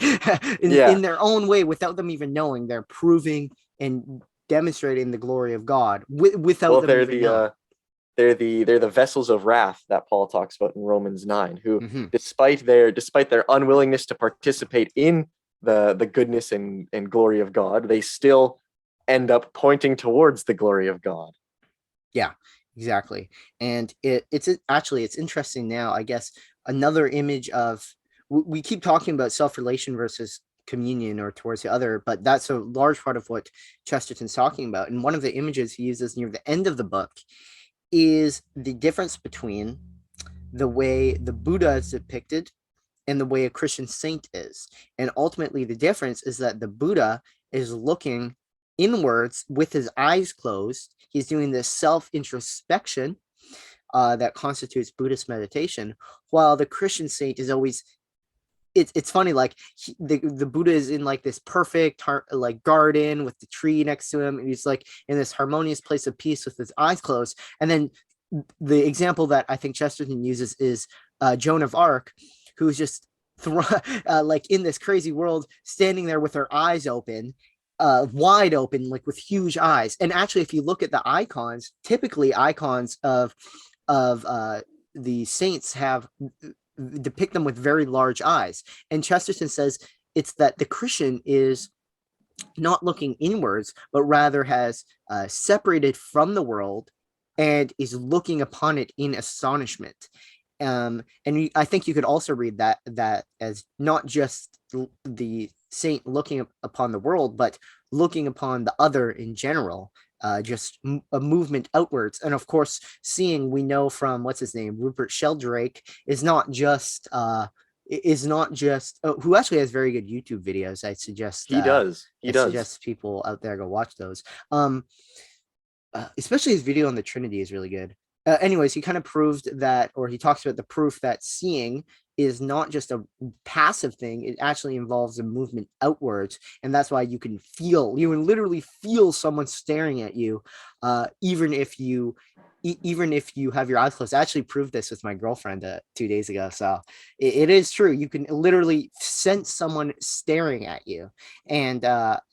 in Yeah. their own way without them even knowing. They're proving and demonstrating the glory of God without Well, them even knowing. They're the vessels of wrath that Paul talks about in Romans 9, who Mm-hmm. despite their unwillingness to participate in the goodness and glory of God, they still end up pointing towards the glory of God. Yeah, exactly. And it's interesting now, I guess. Another image of, we keep talking about self-relation versus communion or towards the other, but that's a large part of what Chesterton's talking about. And one of the images he uses near the end of the book is the difference between the way the Buddha is depicted and the way a Christian saint is. And ultimately, the difference is that the Buddha is looking inwards with his eyes closed. He's doing this self introspection that constitutes Buddhist meditation, while the Christian saint is always. It's funny, like the Buddha is in like this perfect like garden with the tree next to him, and he's like in this harmonious place of peace with his eyes closed. And then the example that I think Chesterton uses is Joan of Arc, who's just like in this crazy world, standing there with her eyes open, wide open, like with huge eyes. And actually, if you look at the icons, typically icons of the saints have depict them with very large eyes. And Chesterton says it's that the Christian is not looking inwards, but rather has separated from the world and is looking upon it in astonishment. And I think you could also read that as not just the saint looking upon the world, but looking upon the other in general, just a movement outwards. And of course, seeing, we know from what's his name, Rupert Sheldrake, is not just who actually has very good YouTube videos. He I does. suggest people out there go watch those. Especially his video on the Trinity is really good. Anyways, he kind of proved that, or he talks about the proof that seeing is not just a passive thing. It actually involves a movement outwards. And that's why you can literally feel someone staring at you, even if you have your eyes closed. I actually proved this with my girlfriend 2 days ago. So it is true. You can literally sense someone staring at you. And of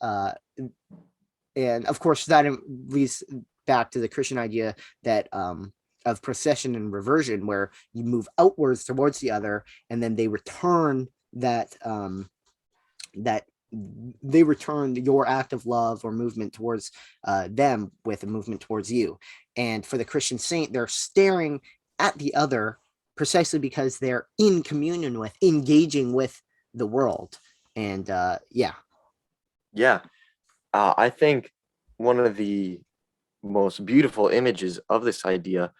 course, that leads back to the Christian idea that of procession and reversion, where you move outwards towards the other, and then they return that they return your act of love or movement towards them with a movement towards you. And for the Christian saint, they're staring at the other precisely because they're in communion with, engaging with the world. And yeah. Yeah. I think one of the most beautiful images of this idea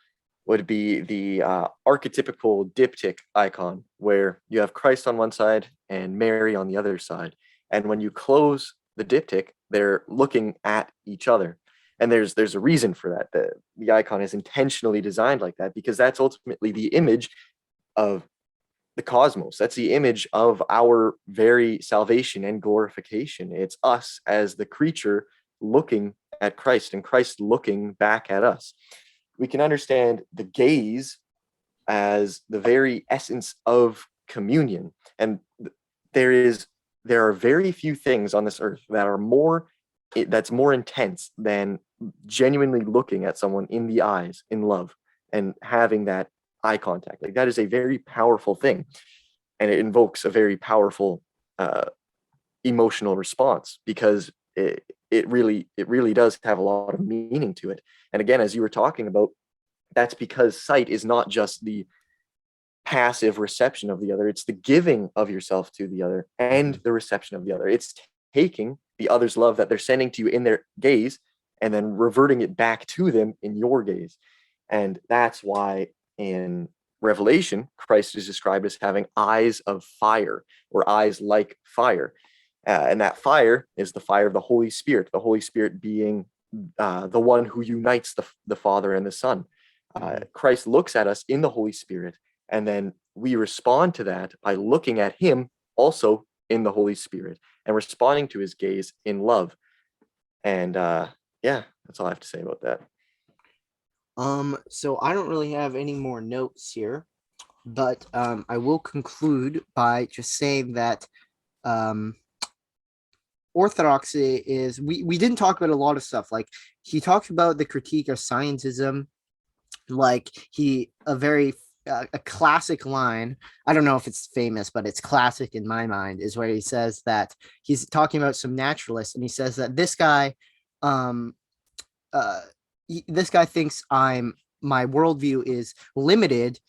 would be the archetypical diptych icon, where you have Christ on one side and Mary on the other side. And when you close the diptych, they're looking at each other. And there's a reason for that. The icon is intentionally designed like that because that's ultimately the image of the cosmos. That's the image of our very salvation and glorification. It's us as the creature looking at Christ and Christ looking back at us. We can understand the gaze as the very essence of communion. And there are very few things on this earth that are that's more intense than genuinely looking at someone in the eyes in love and having that eye contact. Like, that is a very powerful thing, and it invokes a very powerful emotional response because it really does have a lot of meaning to it. And again, as you were talking about, that's because sight is not just the passive reception of the other, it's the giving of yourself to the other and the reception of the other. It's taking the other's love that they're sending to you in their gaze and then reverting it back to them in your gaze. And that's why in Revelation, Christ is described as having eyes of fire, or eyes like fire. And that fire is the fire of the Holy Spirit, the Holy Spirit being the one who unites the Father and the Son. Christ looks at us in the Holy Spirit, and then we respond to that by looking at him also in the Holy Spirit and responding to his gaze in love. And yeah, that's all I have to say about that. So I don't really have any more notes here, but I will conclude by just saying that um Orthodoxy is, we didn't talk about a lot of stuff. Like, he talked about the critique of Scientism, like a very a classic line. I don't know if it's famous, but it's classic in my mind, is where he says that he's talking about some naturalists, and he says that um uh this guy thinks my worldview is limited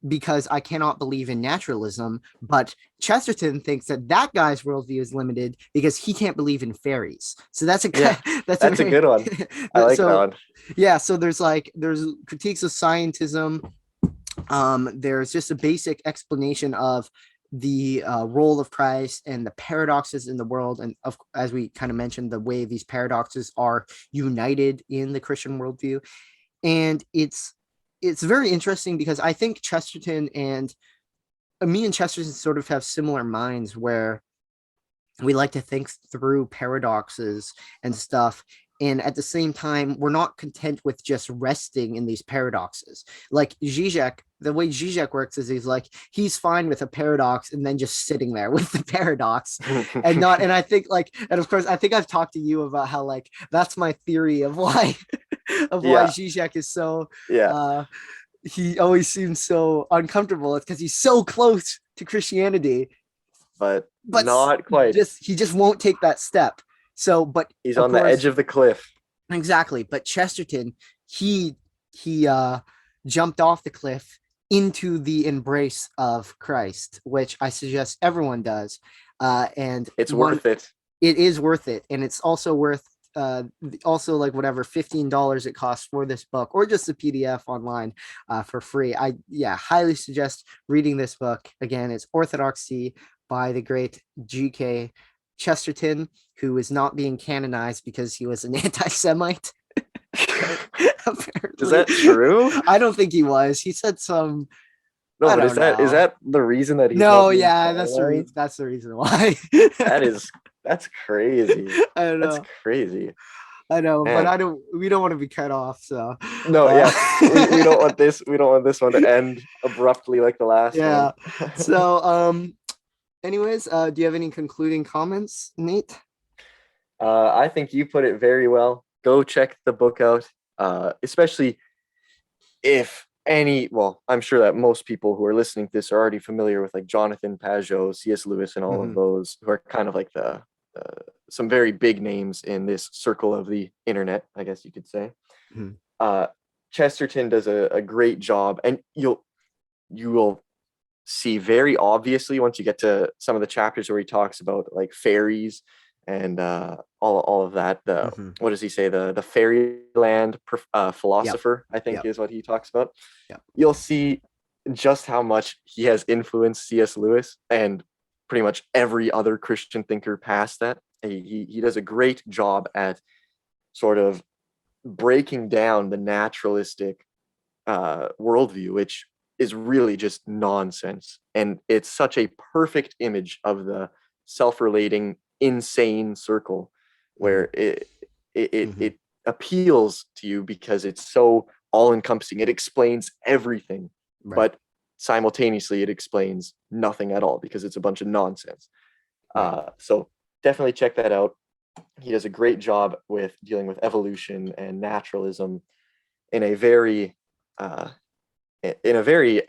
because I cannot believe in naturalism, but Chesterton thinks that that guy's worldview is limited because he can't believe in fairies. So that's a Yeah, that's that's a good one. I like that so one. yeah. So there's critiques of scientism. There's just a basic explanation of the role of Christ and the paradoxes in the world, and as we kind of mentioned, the way these paradoxes are united in the Christian worldview. And it's very interesting because I think Chesterton and me and Chesterton sort of have similar minds, where we like to think through paradoxes and stuff. And at the same time, we're not content with just resting in these paradoxes. Like Zizek, the way Zizek works is he's fine with a paradox and then just sitting there with the paradox and not, and I think and of course, I think I've talked to you about how that's my theory of why Yeah, Zizek is so, yeah, he always seems so uncomfortable. It's because he's so close to Christianity, but but not quite. he just won't take that step. So, but He's of on the edge course, of the cliff. exactly. But Chesterton, he jumped off the cliff into the embrace of Christ, which I suggest everyone does. And It's worth it. it is worth it, and it's also worth also like whatever $15 it costs for this book, or just a PDF online for free. I highly suggest reading this book. Again, it's Orthodoxy by the great G.K. Chesterton, who is not being canonized because he was an anti-Semite. Is Apparently, that true? I don't think he was. He said some. No, I but don't is know. that the reason that he's not No, being yeah, canonized? that's the reason why. That is that's crazy. I don't That's know. crazy. I know, but Man. we don't want to be cut off. So, No, uh, yeah. We don't want this one to end abruptly like the last one. yeah. So, anyways, do you have any concluding comments, Nate? I think you put it very well. Go check the book out. Especially if I'm sure that most people who are listening to this are already familiar with like Jonathan Pajot, C.S. Lewis, and all of Mm-hmm. those who are kind of like some very big names in this circle of the internet, I guess you could say. Mm-hmm. Chesterton does a great job, and you will see very obviously once you get to some of the chapters where he talks about like fairies and all of that. Mm-hmm. What does he say? The fairyland Yep. philosopher, I think, Yep. is what he talks about. Yep. You'll see just how much he has influenced C.S. Lewis and pretty much every other Christian thinker past that. He does a great job at sort of breaking down the naturalistic worldview, which is really just nonsense. And it's such a perfect image of the self-relating insane circle where Mm-hmm. it appeals to you because it's so all-encompassing. It explains everything, Right. but simultaneously it explains nothing at all because it's a bunch of nonsense. Right. So definitely check that out. He does a great job with dealing with evolution and naturalism in a very uh,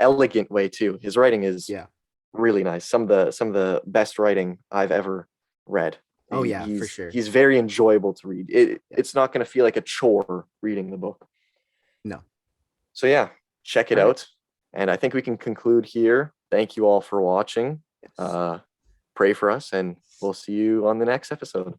elegant way too. His writing is Yeah. really nice. Some of the best writing I've ever read. Oh yeah, for sure. He's very enjoyable to read. Yeah. It's not going to feel like a chore reading the book. No. So yeah, check it All right. out. And I think we can conclude here. Thank you all for watching. Yes. Pray for us, and we'll see you on the next episode.